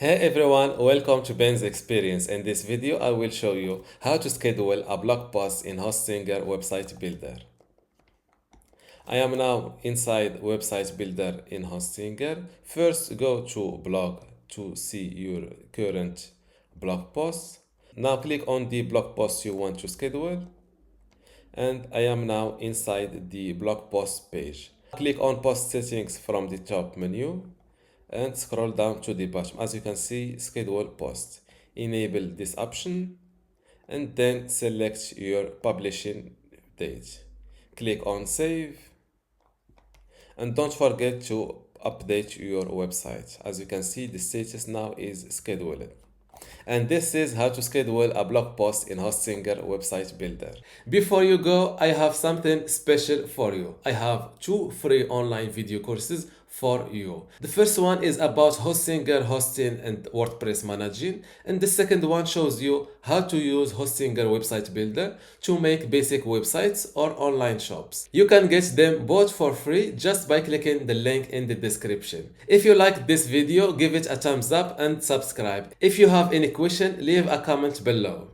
Hey everyone, welcome to Ben's Experience. In this video, I will show you how to schedule a blog post in Hostinger Website Builder. I am now inside Website Builder in Hostinger. First, go to blog to see your current blog post. Now click on the blog post you want to schedule. And I am now inside the blog post page. Click on post settings from the top menu and scroll down to the bottom. As you can see, schedule post. Enable this option and then select your publishing date. Click on save and don't forget to update your website. As you can see, the status now is scheduled. And this is how to schedule a blog post in Hostinger Website Builder. Before you go, I have something special for you. I have two free online video courses for you. The first one is about Hostinger hosting and WordPress managing, and the second one shows you how to use Hostinger Website Builder to make basic websites or online shops. You can get them both for free just by clicking the link in the description. If you like this video, give it a thumbs up and subscribe. If you have any question, leave a comment below.